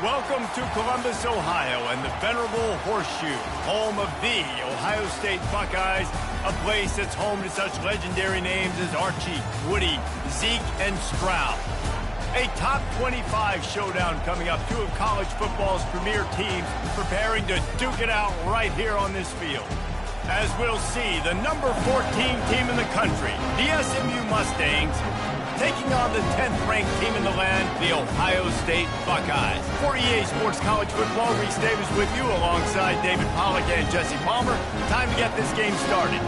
Welcome to Columbus, Ohio, and the venerable Horseshoe, home of the Ohio State Buckeyes, a place that's home to such legendary names as Archie, Woody, Zeke, and Stroud. A top 25 showdown coming up, two of college football's premier teams preparing to duke it out right here on this field. As we'll see, the number 14 team in the country, the SMU Mustangs, taking on the 10th-ranked team in the land, the Ohio State Buckeyes. For EA Sports College Football, Reese Davis with you alongside David Pollack and Jesse Palmer. Time to get this game started.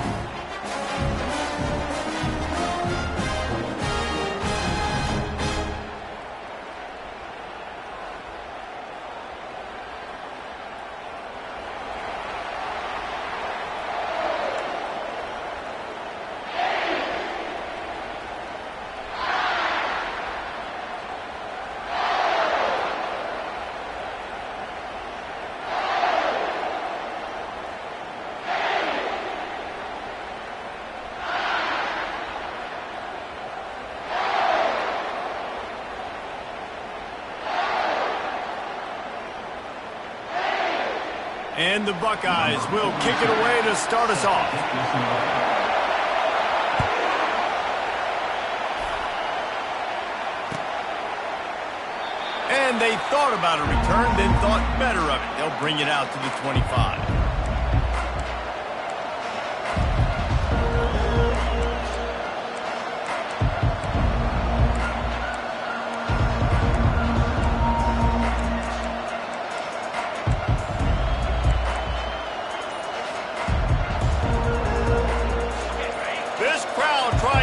And the Buckeyes will kick it away to start us off. And they thought about a return, then thought better of it. They'll bring it out to the 25.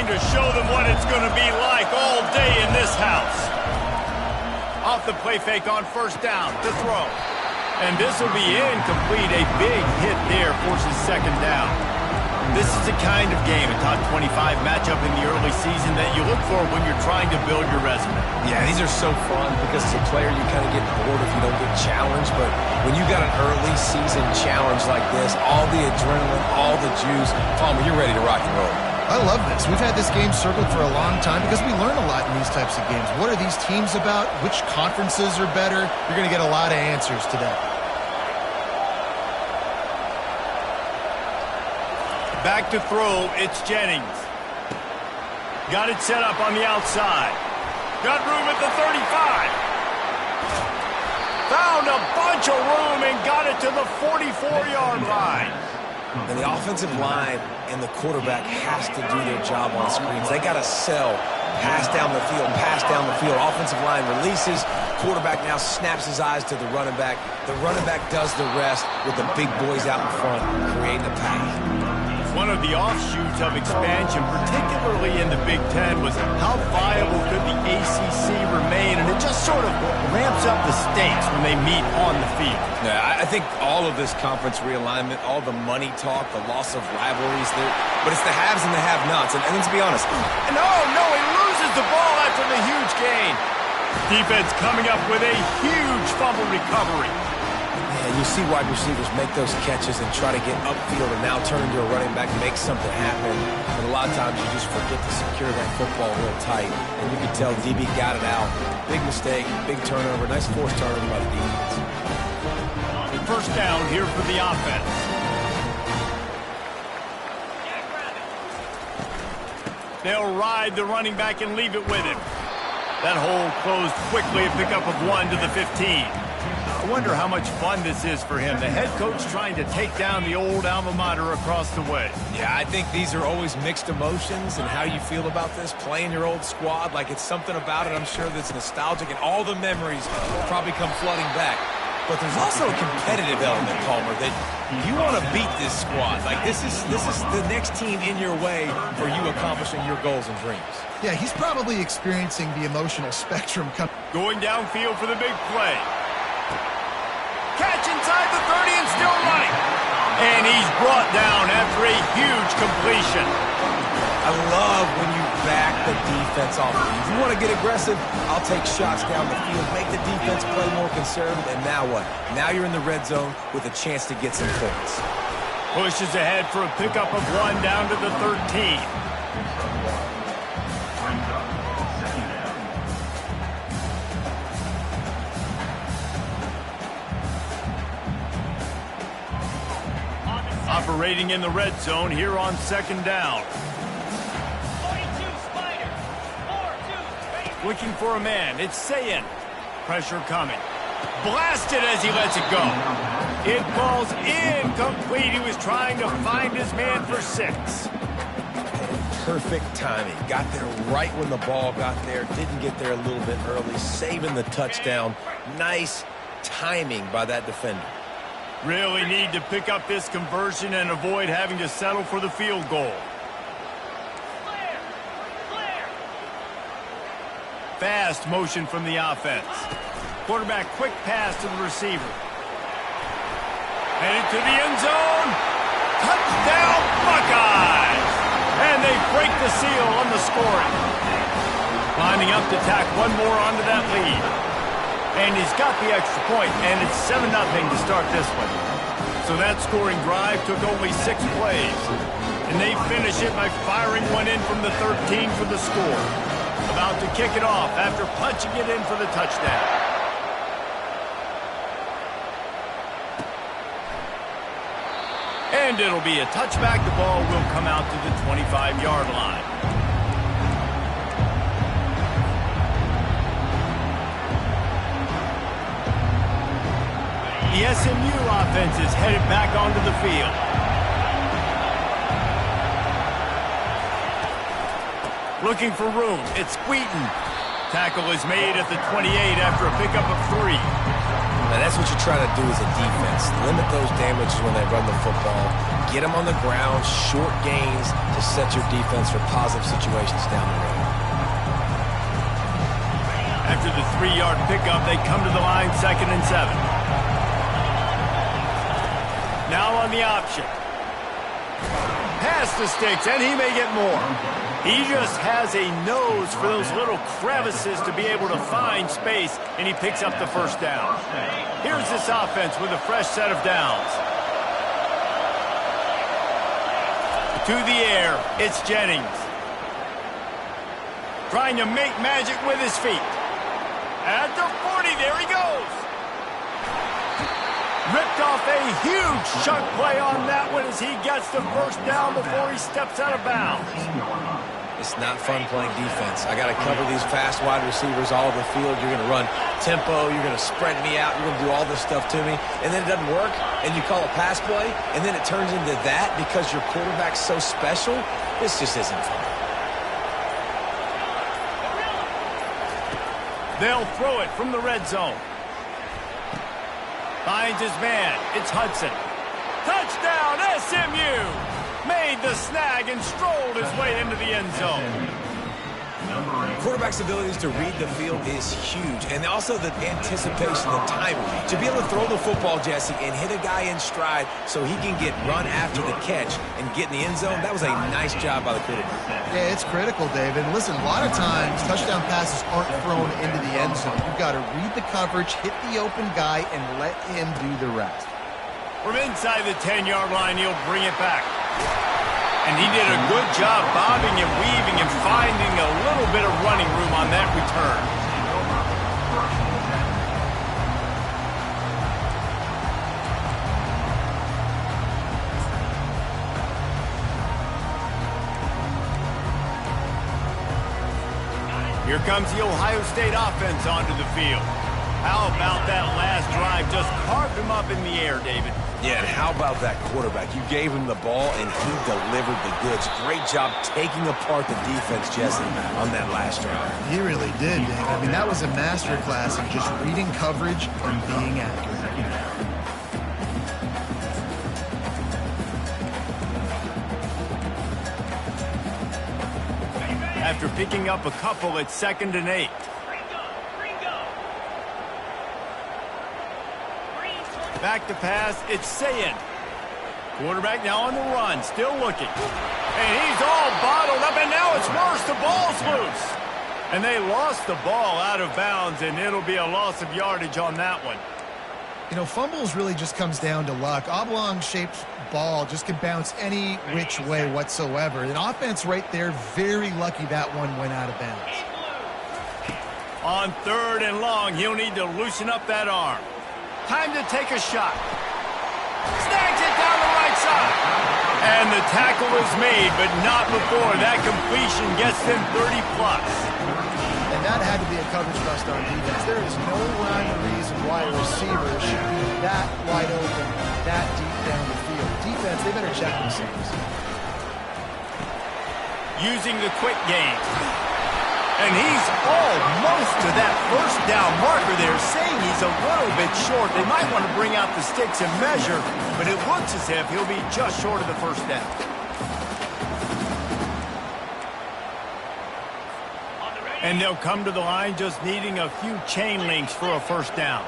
To show them what it's going to be like all day in this house. Off the play fake on first down to throw. And this will be incomplete. A big hit there forces second down. This is the kind of game, a top 25 matchup in the early season that you look for when you're trying to build your resume. Yeah, these are so fun because as a player you kind of get bored if you don't get challenged, but when you got an early season challenge like this, all the adrenaline, all the juice, Palmer, you're ready to rock and roll. I love this. We've had this game circled for a long time because we learn a lot in these types of games. What are these teams about? Which conferences are better? You're going to get a lot of answers today. Back to throw, it's Jennings. Got it set up on the outside. Got room at the 35. Found a bunch of room and got it to the 44-yard line. And the offensive line and the quarterback has to do their job on screens. They got to sell. Pass down the field, pass down the field. Offensive line releases. Quarterback now snaps his eyes to the running back. The running back does the rest with the big boys out in front, creating the pass. One of the offshoots of expansion, particularly in the Big Ten, was how viable could the ACC remain, and it just sort of ramps up the stakes when they meet on the field. Yeah, I think all of this conference realignment, all the money talk, the loss of rivalries, but it's the haves and the have-nots, and let's be honest. No, he loses the ball after the huge gain. Defense coming up with a huge fumble recovery. And you see wide receivers make those catches and try to get upfield and now turn into a running back, make something happen. But a lot of times you just forget to secure that football real tight. And you can tell DB got it out. Big mistake, big turnover, nice forced turnover by the defense. First down here for the offense. They'll ride the running back and leave it with him. That hole closed quickly, a pickup of 1 to the 15. I wonder how much fun this is for him. The head coach trying to take down the old alma mater across the way. Yeah, I think these are always mixed emotions and how you feel about this, playing your old squad. Like it's something about it, I'm sure, that's nostalgic, and all the memories probably come flooding back. But there's also a competitive element, Palmer, that you want to beat this squad. Like this is the next team in your way for you accomplishing your goals and dreams. Yeah, he's probably experiencing the emotional spectrum. Going downfield for the big play. Catch inside the 30 and still running. And he's brought down after a huge completion. I love when you back the defense off. If you want to get aggressive, I'll take shots down the field, make the defense play more conservative, and now what? Now you're in the red zone with a chance to get some points. Pushes ahead for a pickup of 1 down to the 13. Operating in the red zone here on second down. Looking for a man. It's Szn. Pressure coming. Blasted as he lets it go. It falls incomplete. He was trying to find his man for 6. Perfect timing. Got there right when the ball got there. Didn't get there a little bit early. Saving the touchdown. Nice timing by that defender. Really need to pick up this conversion and avoid having to settle for the field goal. Fast motion from the offense. Quarterback quick pass to the receiver. Headed to the end zone. Touchdown Buckeyes! And they break the seal on the scoring. Lining up to tack one more onto that lead. And he's got the extra point, and it's 7-0 to start this one. So that scoring drive took only 6 plays. And they finish it by firing one in from the 13 for the score. About to kick it off after punching it in for the touchdown. And it'll be a touchback. The ball will come out to the 25-yard line. The SMU offense is headed back onto the field. Looking for room. It's Wheaton. Tackle is made at the 28 after a pickup of 3. Now that's what you try to do as a defense. Limit those damages when they run the football. Get them on the ground, short gains to set your defense for positive situations down the road. After the 3-yard pickup, they come to the line 2nd and 7. Now on the option. Pass the sticks, and he may get more. He just has a nose for those little crevices to be able to find space, and he picks up the first down. Here's this offense with a fresh set of downs. To the air, it's Jennings. Trying to make magic with his feet. At the 40, there he goes. Ripped off a huge chunk play on that one as he gets the first down before he steps out of bounds. It's not fun playing defense. I got to cover these fast wide receivers all over the field. You're going to run tempo. You're going to spread me out. You're going to do all this stuff to me. And then it doesn't work, and you call a pass play, and then it turns into that because your quarterback's so special. This just isn't fun. They'll throw it from the red zone. Finds his man. It's Hudson. Touchdown, SMU! Made the snag and strolled his way into the end zone. Quarterback's abilities to read the field is huge, and also the anticipation and timing. To be able to throw the football, Jesse, and hit a guy in stride so he can get run after the catch and get in the end zone, that was a nice job by the quarterback. Yeah, it's critical, David. Listen, a lot of times touchdown passes aren't thrown into the end zone. You've got to read the coverage, hit the open guy, and let him do the rest. From inside the 10-yard line, he'll bring it back. And he did a good job bobbing and weaving and finding a little bit of running room on that return. Here comes the Ohio State offense onto the field. How about that last drive? Just carved him up in the air, David. Yeah, and how about that quarterback? You gave him the ball, and he delivered the goods. Great job taking apart the defense, Jesse, on that last drive. He really did, Dave. I mean, that was a masterclass in just reading coverage and being accurate. After picking up a couple, it's 2nd and 8. Back to pass, it's Szn. Quarterback now on the run, still looking. And he's all bottled up, and now it's worse. The ball's loose. And they lost the ball out of bounds, and it'll be a loss of yardage on that one. You know, fumbles really just comes down to luck. Oblong-shaped ball just can bounce any which way whatsoever. An offense right there, very lucky that one went out of bounds. On 3rd and long, he'll need to loosen up that arm. Time to take a shot. Snags it down the right side. And the tackle is made, but not before that completion gets them 30+. And that had to be a coverage bust on defense. There is no rhyme or reason why a receiver should be that wide open, that deep down the field. Defense, they better check themselves. Using the quick game. And he's almost to that first down marker there, saying he's a little bit short. They might want to bring out the sticks and measure, but it looks as if he'll be just short of the first down. And they'll come to the line just needing a few chain links for a first down.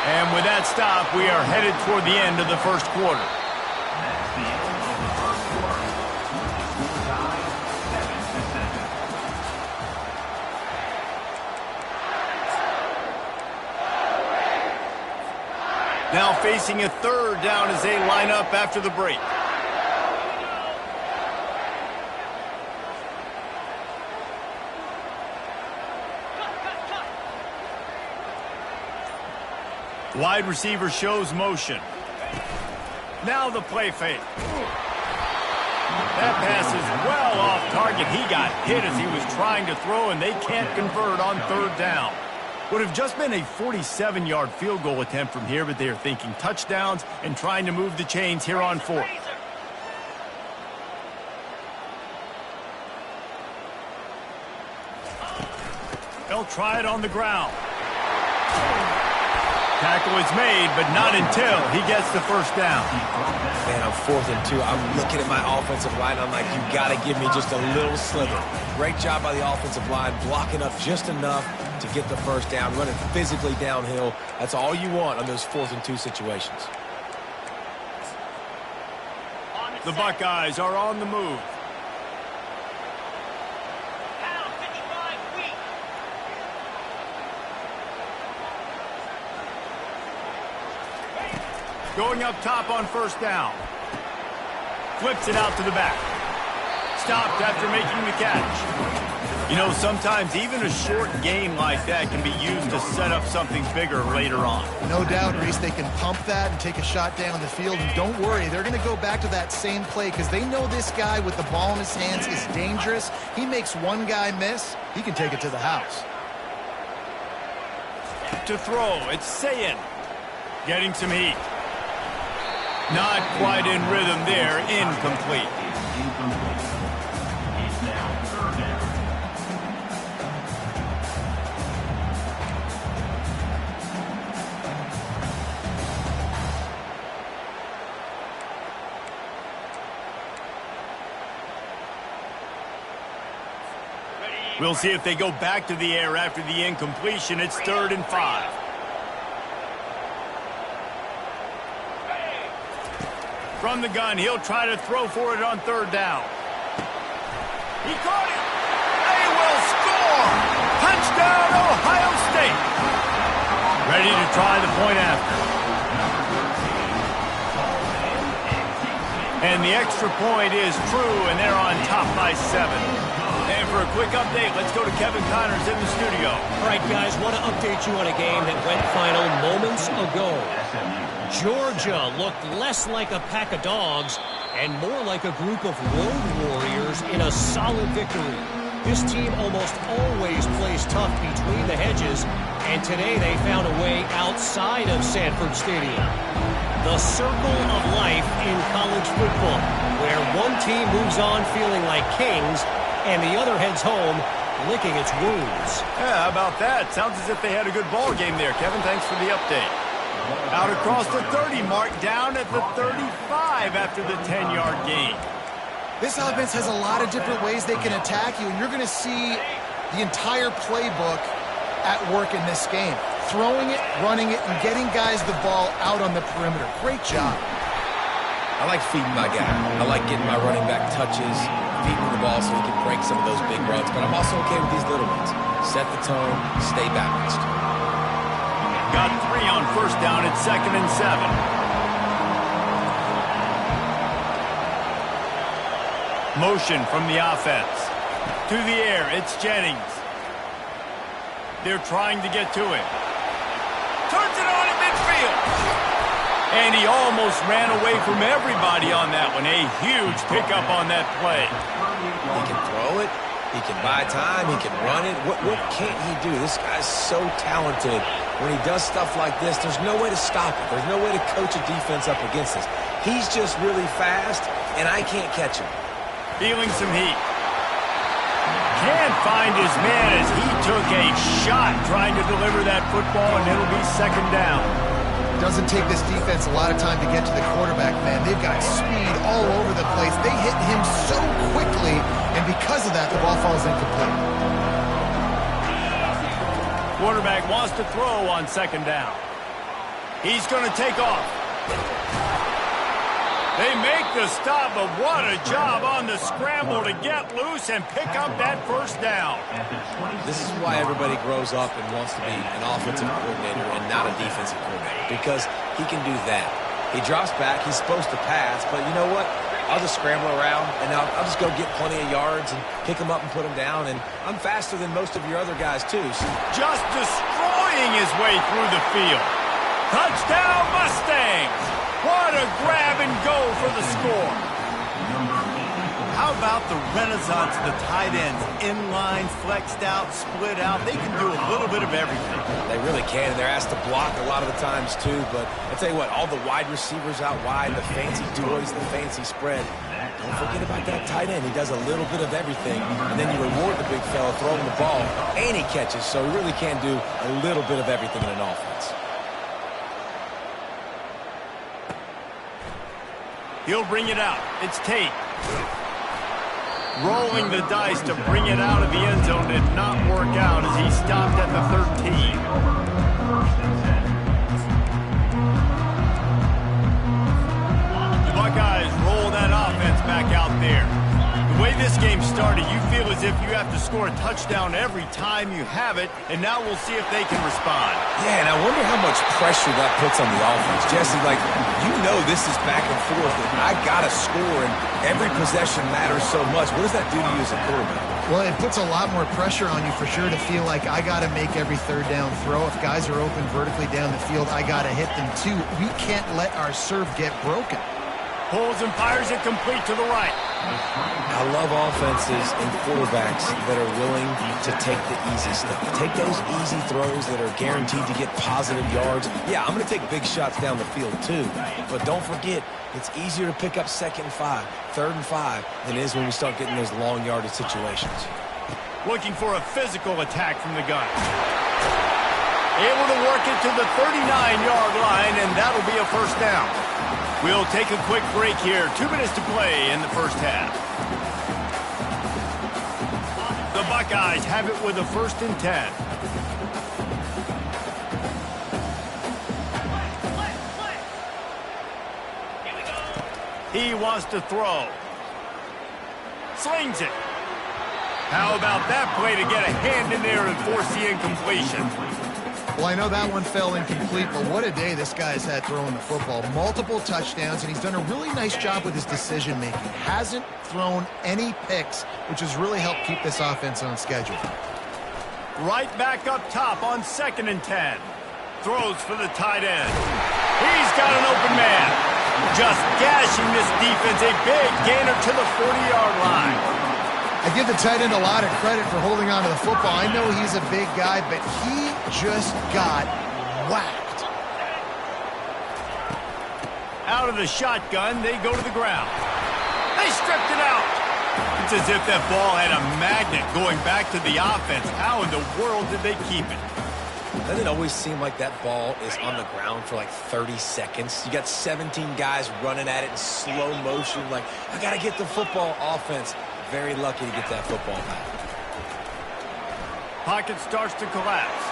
And with that stop, we are headed toward the end of the first quarter. Now facing a third down as they line up after the break. Wide receiver shows motion. Now the play fake. That pass is well off target. He got hit as he was trying to throw, and they can't convert on third down. Would have just been a 47-yard field goal attempt from here, but they are thinking touchdowns and trying to move the chains here on fourth. They'll try it on the ground. Tackle is made, but not until he gets the first down. Man, I'm 4th and 2. I'm looking at my offensive line. I'm like, you got to give me just a little slither. Great job by the offensive line, blocking up just enough to get the first down, running physically downhill. That's all you want on those 4th and 2 situations. The Buckeyes are on the move. Going up top on first down. Flips it out to the back. Stopped after making the catch. You know, sometimes even a short game like that can be used to set up something bigger later on. No doubt, Reese, they can pump that and take a shot down the field. And don't worry, they're going to go back to that same play because they know this guy with the ball in his hands is dangerous. He makes one guy miss, he can take it to the house. To throw, it's Sayin. Getting some heat. Not quite in rhythm there, incomplete. We'll see if they go back to the air after the incompletion. It's 3rd and 5. From the gun, he'll try to throw for it on third down. He caught it. They will score. Touchdown, Ohio State. Ready to try the point after. And the extra point is true, and they're on top by 7. And for a quick update, let's go to Kevin Connors in the studio. All right, guys, want to update you on a game that went final moments ago. Georgia looked less like a pack of dogs and more like a group of road warriors in a solid victory. This team almost always plays tough between the hedges, and today they found a way outside of Sanford Stadium. The circle of life in college football, where one team moves on feeling like kings and the other heads home licking its wounds. Yeah, how about that? Sounds as if they had a good ball game there, Kevin. Thanks for the update. Out across the 30 mark, down at the 35 after the 10-yard gain. This offense has a lot of different ways they can attack you, and you're going to see the entire playbook at work in this game. Throwing it, running it, and getting guys the ball out on the perimeter. Great job. I like feeding my guy. I like getting my running back touches, feeding the ball so he can break some of those big runs, but I'm also okay with these little ones. Set the tone, stay balanced. Got 3 on first down at 2nd and 7. Motion from the offense. To the air, it's Jennings. They're trying to get to him. And he almost ran away from everybody on that one. A huge pickup on that play. He can throw it. He can buy time. He can run it. What can't he do? This guy's so talented. When he does stuff like this, there's no way to stop it. There's no way to coach a defense up against this. He's just really fast, and I can't catch him. Feeling some heat. Can't find his man as he took a shot trying to deliver that football, and it'll be second down. Doesn't take this defense a lot of time to get to the quarterback, man. They've got speed all over the place. They hit him so quickly, and because of that, the ball falls incomplete. Quarterback wants to throw on second down. He's going to take off. They make the stop, but what a job on the scramble to get loose and pick up that first down. This is why everybody grows up and wants to be an offensive coordinator and not a defensive coordinator, because he can do that. He drops back. He's supposed to pass, but you know what? I'll just scramble around, and I'll just go get plenty of yards and pick them up and put them down, and I'm faster than most of your other guys, too. So just destroying his way through the field. Touchdown, Mustangs! What a grab and go for the score. How about the renaissance of the tight ends? Inline, flexed out, split out. They can do a little bit of everything. They really can, and they're asked to block a lot of the times, too. But I'll tell you what, all the wide receivers out wide, the fancy toys, the fancy spread. Don't forget about that tight end. He does a little bit of everything, and then you reward the big fella throwing the ball, and he catches. So he really can do a little bit of everything in an offense. He'll bring it out. It's Tate. Rolling the dice to bring it out of the end zone did not work out as he stopped at the 13. The Buckeyes roll that offense back out there. The way this game started, you feel as if you have to score a touchdown every time you have it, and now we'll see if they can respond. Yeah, and I wonder how much pressure that puts on the offense. Jesse, like, you know this is back and forth, and I got to score, and every possession matters so much. What does that do to you as a quarterback? Well, it puts a lot more pressure on you for sure to feel like I got to make every third down throw. If guys are open vertically down the field, I got to hit them too. We can't let our serve get broken. Pulls and fires it complete to the right. I love offenses and quarterbacks that are willing to take the easy stuff. Take those easy throws that are guaranteed to get positive yards. Yeah, I'm going to take big shots down the field too. But don't forget, it's easier to pick up second and 5, third and 5 than it is when we start getting those long yardage situations. Looking for a physical attack from the gun. Able to work it to the 39-yard line, and that'll be a first down. We'll take a quick break here. 2 minutes to play in the first half. The Buckeyes have it with a 1st and 10. He wants to throw. Slings it. How about that play to get a hand in there and force the incompletion? Well, I know that one fell incomplete, but what a day this guy's had throwing the football. Multiple touchdowns, and he's done a really nice job with his decision-making. Hasn't thrown any picks, which has really helped keep this offense on schedule. Right back up top on 2nd and 10. Throws for the tight end. He's got an open man. Just gashing this defense. A big gainer to the 40-yard line. I give the tight end a lot of credit for holding on to the football. I know he's a big guy, but he just got whacked. Out of the shotgun, they go to the ground. They stripped it out. It's as if that ball had a magnet going back to the offense. How in the world did they keep it? Doesn't it always seem like that ball is on the ground for like 30 seconds? You got 17 guys running at it in slow motion. Like, I got to get the football. Offense. Very lucky to get that football back. Pocket starts to collapse.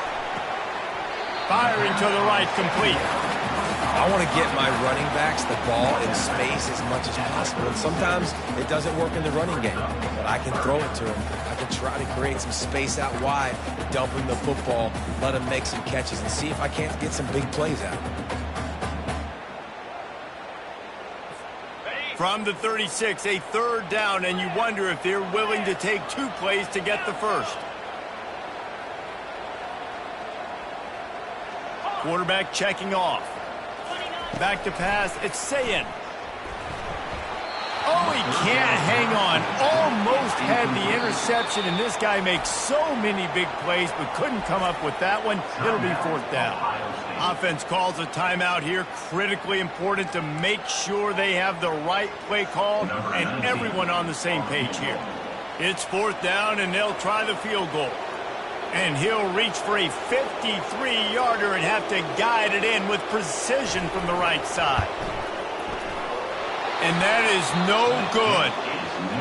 Firing to the right, complete. I want to get my running backs the ball in space as much as possible. And sometimes it doesn't work in the running game, but I can throw it to them. I can try to create some space out wide, dump him the football, let him make some catches, and see if I can't get some big plays out. From the 36, a 3rd down, and you wonder if they're willing to take 2 plays to get the first. Quarterback checking off. Back to pass. It's Szn. Oh, he can't hang on. Almost had the interception, and this guy makes so many big plays, but couldn't come up with that one. It'll be 4th down. Offense calls a timeout here. Critically important to make sure they have the right play call and everyone on the same page here. It's 4th down, and they'll try the field goal. And he'll reach for a 53-yarder and have to guide it in with precision from the right side. And that is no good.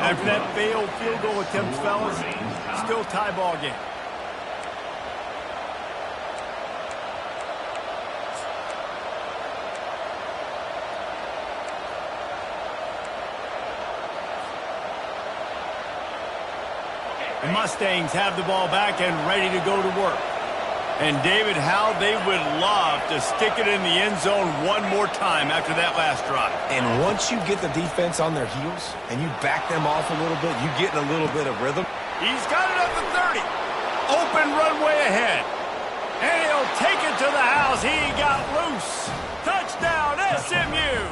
After that failed field goal attempt, fellas, still tie ball game. The Mustangs have the ball back and ready to go to work. And, David, how they would love to stick it in the end zone one more time after that last drive. And once you get the defense on their heels and you back them off a little bit, you get in a little bit of rhythm. He's got it at the 30. Open runway ahead. And he'll take it to the house. He got loose. Touchdown, SMU.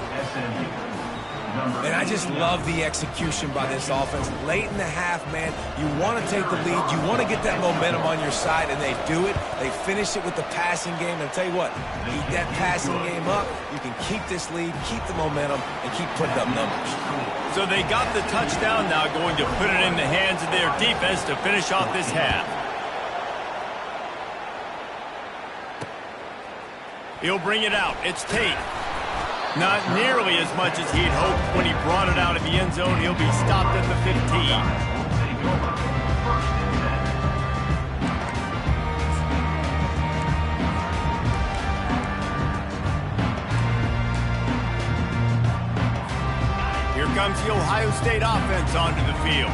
And I just love the execution by this offense. Late in the half, man, you want to take the lead. You want to get that momentum on your side, and they do it. They finish it with the passing game. And I'll tell you what, keep that passing game up. You can keep this lead, keep the momentum, and keep putting up numbers. So they got the touchdown, now going to put it in the hands of their defense to finish off this half. He'll bring it out. It's Tate. Not nearly as much as he'd hoped when he brought it out of the end zone. He'll be stopped at the 15. Here comes the Ohio State offense onto the field.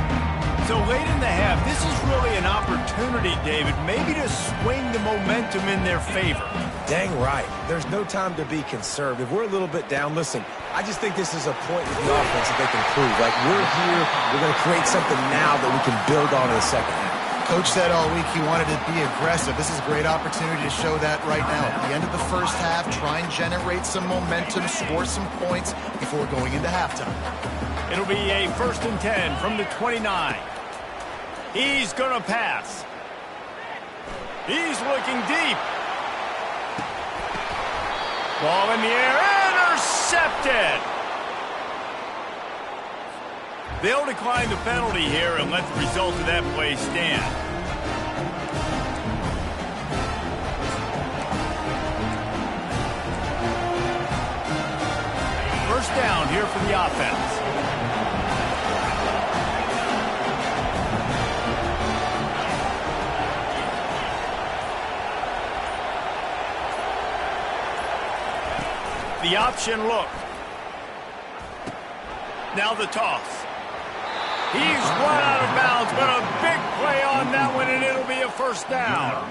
So late in the half, this is really an opportunity, David, maybe to swing the momentum in their favor. Dang right. There's no time to be conservative. We're a little bit down. Listen, I just think this is a point with the offense that they can prove. Like, we're here, we're going to create something now that we can build on in the second half. Coach said all week he wanted to be aggressive. This is a great opportunity to show that right now. At the end of the first half, try and generate some momentum, score some points before going into halftime. It'll be a 1st and 10 from the 29. He's going to pass. He's looking deep. Ball in the air, intercepted. They'll decline the penalty here and let the result of that play stand. First down here for the offense. The option look. Now the toss. He's run out of bounds, but a big play on that one, and it'll be a 1st down.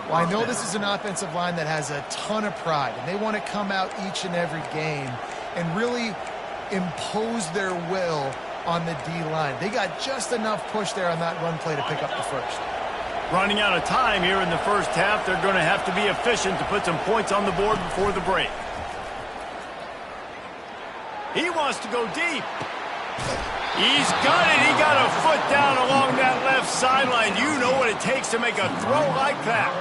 Well, I know this is an offensive line that has a ton of pride, and they want to come out each and every game and really impose their will on the D-line. They got just enough push there on that run play to pick up the 1st. Running out of time here in the first half, they're going to have to be efficient to put some points on the board before the break. He wants to go deep. He's got it. He got a foot down along that left sideline. You know what it takes to make a throw like that.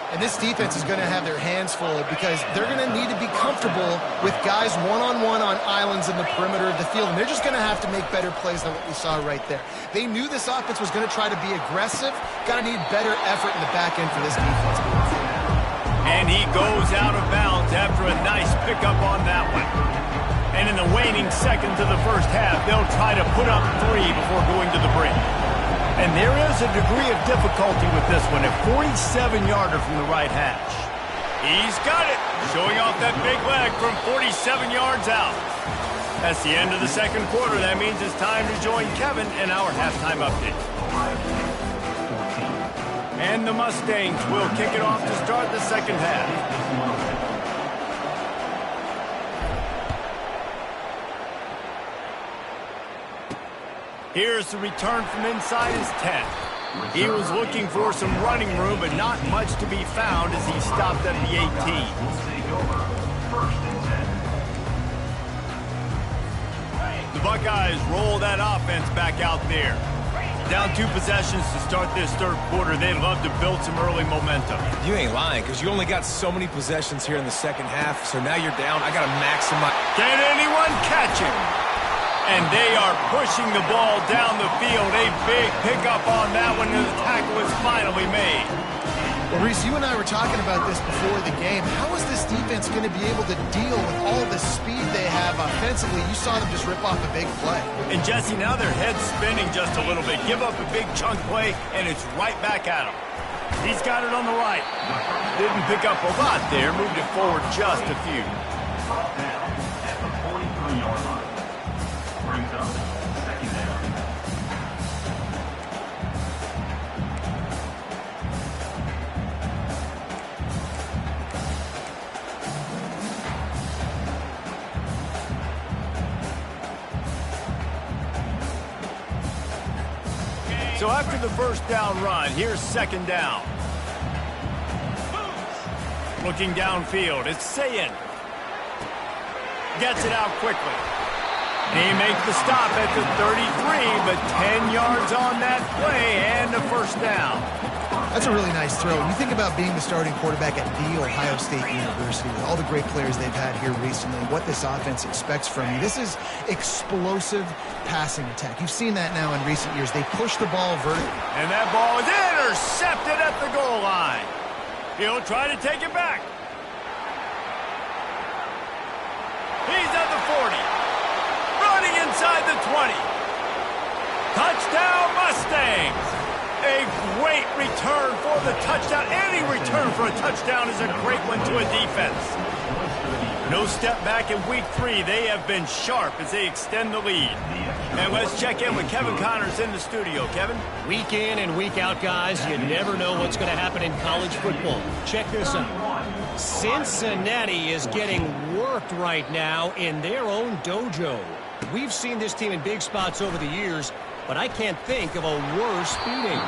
And this defense is going to have their hands full because they're going to need to be comfortable with guys one-on-one on islands in the perimeter of the field. And they're just going to have to make better plays than what we saw right there. They knew this offense was going to try to be aggressive. Got to need better effort in the back end for this defense. And he goes out of bounds after a nice pickup on that one. And in the waning seconds of the first half, they'll try to put up 3 before going to the break. And there is a degree of difficulty with this one, a 47-yarder from the right hash. He's got it, showing off that big leg from 47 yards out. That's the end of the second quarter. That means it's time to join Kevin in our halftime update. And the Mustangs will kick it off to start the second half. Here's the return from inside his 10. He was looking for some running room, but not much to be found as he stopped at the 18. Buckeyes roll that offense back out there. Down 2 possessions to start this third quarter. They'd love to build some early momentum. You ain't lying, because you only got so many possessions here in the second half, so now you're down. I got to maximize. Can anyone catch it? And they are pushing the ball down the field. A big pickup on that one, and the tackle is finally made. Well, Reese, you and I were talking about this before the game. How is this defense going to be able to deal with all the speed they have offensively? You saw them just rip off a big play. And Jesse, now their head's spinning just a little bit. Give up a big chunk play, and it's right back at him. He's got it on the right. Didn't pick up a lot there. Moved it forward just a few. At the 43-yard line. Brings up second down. So after the first down run, here's second down. Looking downfield, it's Sayin. Gets it out quickly. He makes the stop at the 33, but 10 yards on that play and a first down. That's a really nice throw. You think about being the starting quarterback at The Ohio State University with all the great players they've had here recently, what this offense expects from you. This is explosive passing attack. You've seen that now in recent years. They push the ball vertically. And that ball is intercepted at the goal line. He'll try to take it back. He's at the 40. Running inside the 20. Touchdown Mustangs. A great return for the touchdown. Any return for a touchdown is a great one to a defense. No step back in week 3. They have been sharp as they extend the lead. And let's check in with Kevin Connors in the studio. Kevin? Week in and week out, guys, you never know what's going to happen in college football. Check this out. Cincinnati is getting worked right now in their own dojo. We've seen this team in big spots over the years, but I can't think of a worse beating.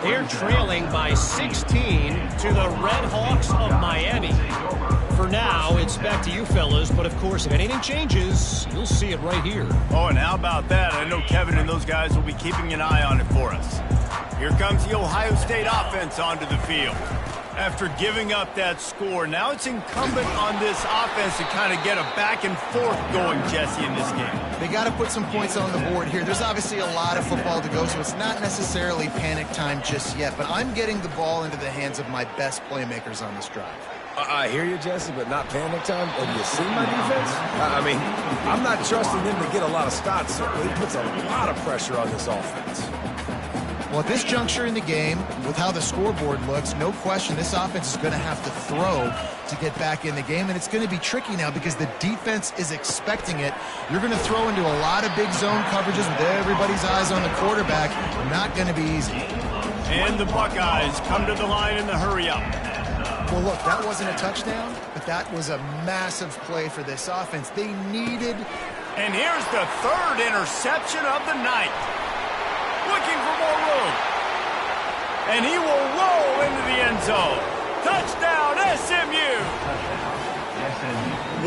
They're trailing by 16 to the Red Hawks of Miami. For now, it's back to you fellas, but of course, if anything changes, you'll see it right here. Oh, and how about that? I know Kevin and those guys will be keeping an eye on it for us. Here comes the Ohio State offense onto the field. After giving up that score, now it's incumbent on this offense to kind of get a back and forth going, Jesse, in this game. They got to put some points on the board here. There's obviously a lot of football to go, so it's not necessarily panic time just yet, but I'm getting the ball into the hands of my best playmakers on this drive. I hear you, Jesse, but not panic time. Have you seen my defense? I mean, I'm not trusting them to get a lot of stops. Certainly, it puts a lot of pressure on this offense. Well, at this juncture in the game, with how the scoreboard looks, no question this offense is going to have to throw to get back in the game, and it's going to be tricky now because the defense is expecting it. You're going to throw into a lot of big zone coverages with everybody's eyes on the quarterback. Not going to be easy. And the Buckeyes come to the line in the hurry-up. Well, look, that wasn't a touchdown, but that was a massive play for this offense. They needed... And here's the third interception of the night. Looking for more room. And he will roll into the end zone. Touchdown, SMU!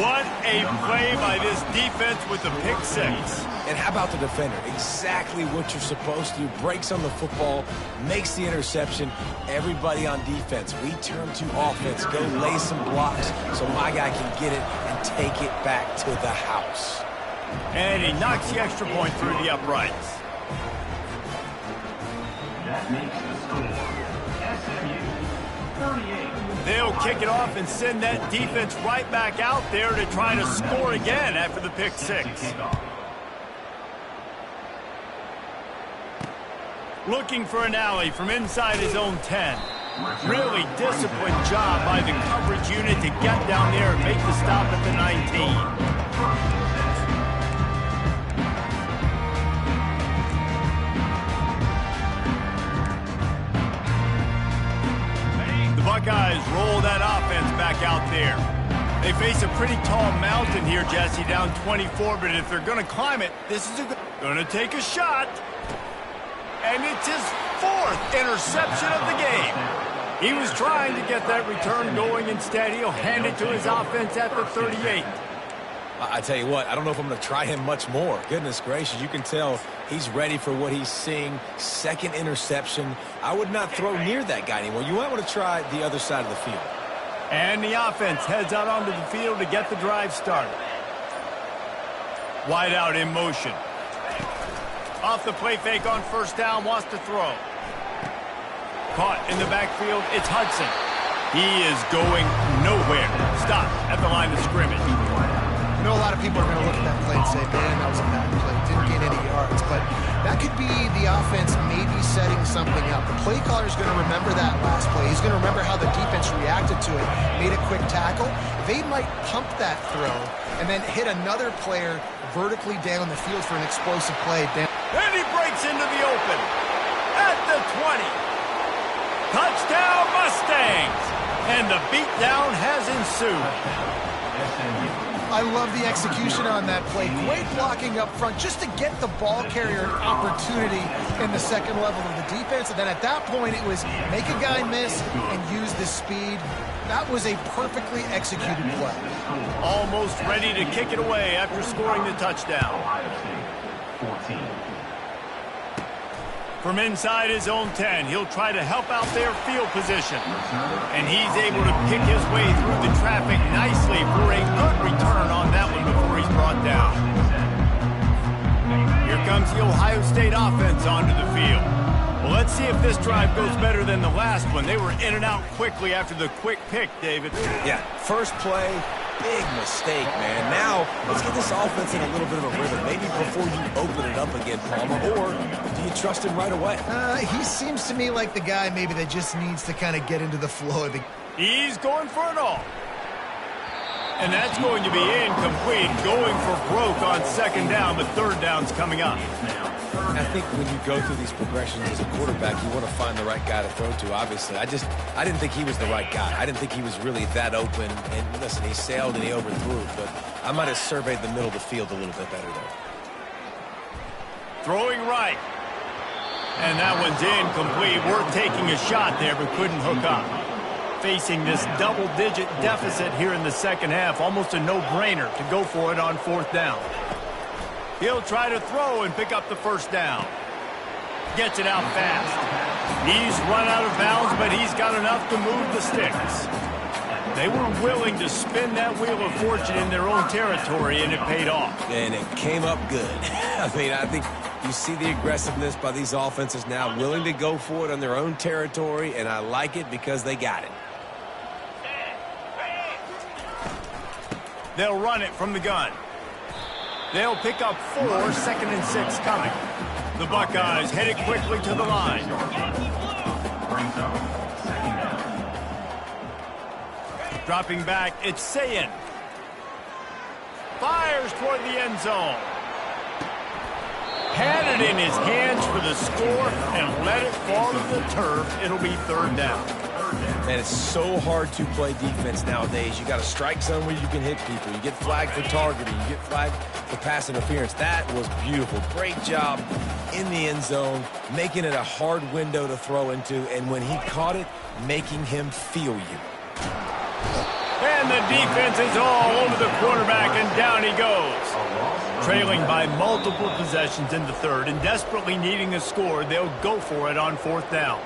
What a play by this defense with the pick six. And how about the defender? Exactly what you're supposed to do. Breaks on the football, makes the interception. Everybody on defense, we turn to offense. Go lay some blocks so my guy can get it and take it back to the house. And he knocks the extra point through the uprights. That makes the score SMU 38. They'll kick it off and send that defense right back out there to try to score again after the pick six. Looking for an alley from inside his own 10. Really disciplined job by the coverage unit to get down there and make the stop at the 19. Buckeyes roll that offense back out there. They face a pretty tall mountain here, Jesse, down 24, but if they're going to climb it, this is going to take a shot. And it's his fourth interception of the game. He was trying to get that return going. Instead, he'll hand it to his offense at the 38. I tell you what, I don't know if I'm going to try him much more. Goodness gracious, you can tell he's ready for what he's seeing. Second interception. I would not throw near that guy anymore. You might want to try the other side of the field. And the offense heads out onto the field to get the drive started. Wide out in motion. Off the play fake on first down, wants to throw. Caught in the backfield, it's Hudson. He is going nowhere. Stopped at the line of scrimmage. I know a lot of people are going to look at that play and say, man, that was a bad play. Didn't gain any yards. But that could be the offense maybe setting something up. The play caller is going to remember that last play. He's going to remember how the defense reacted to it, made a quick tackle. They might pump that throw and then hit another player vertically down the field for an explosive play. And he breaks into the open at the 20. Touchdown Mustangs! And the beatdown has ensued. I love the execution on that play. Great blocking up front just to get the ball carrier an opportunity in the second level of the defense. And then at that point, it was make a guy miss and use the speed. That was a perfectly executed play. Almost ready to kick it away after scoring the touchdown. 14. From inside his own 10, he'll try to help out their field position. And he's able to pick his way through the traffic nicely for a good return on that one before he's brought down. Here comes the Ohio State offense onto the field. Well, let's see if this drive goes better than the last one. They were in and out quickly after the quick pick, David. Yeah, first play, big mistake, man. Now, let's get this offense in a little bit of a rhythm. Maybe before you open it up again, Palmer, or do you trust him right away? He seems to me like the guy maybe that just needs to kind of get into the flow of the... He's going for it all. And that's going to be incomplete, going for broke on second down, but third down's coming up. I think when you go through these progressions as a quarterback, you want to find the right guy to throw to, obviously. I didn't think he was the right guy. I didn't think he was really that open. And listen, he sailed and he overthrew, but I might have surveyed the middle of the field a little bit better there. Throwing right. And that one's incomplete. We're taking a shot there, but couldn't hook up. Facing this double-digit deficit here in the second half, almost a no-brainer to go for it on fourth down. He'll try to throw and pick up the first down. Gets it out fast. He's run out of bounds, but he's got enough to move the sticks. They were willing to spin that wheel of fortune in their own territory, and it paid off. And it came up good. I mean, I think you see the aggressiveness by these offenses now, willing to go for it on their own territory, and I like it because they got it. They'll run it from the gun. They'll pick up 4, 2nd and 6 coming. The Buckeyes headed quickly to the line. Brings up second down. Dropping back, it's Sayin. Fires toward the end zone. Had it in his hands for the score and let it fall to the turf. It'll be third down. Man, it's so hard to play defense nowadays. You got to strike zone where you can hit people. You get flagged for targeting. You get flagged for pass interference. That was beautiful. Great job in the end zone, making it a hard window to throw into, and when he caught it, making him feel you. And the defense is all over the quarterback, and down he goes. Trailing by multiple possessions in the third and desperately needing a score, they'll go for it on fourth down.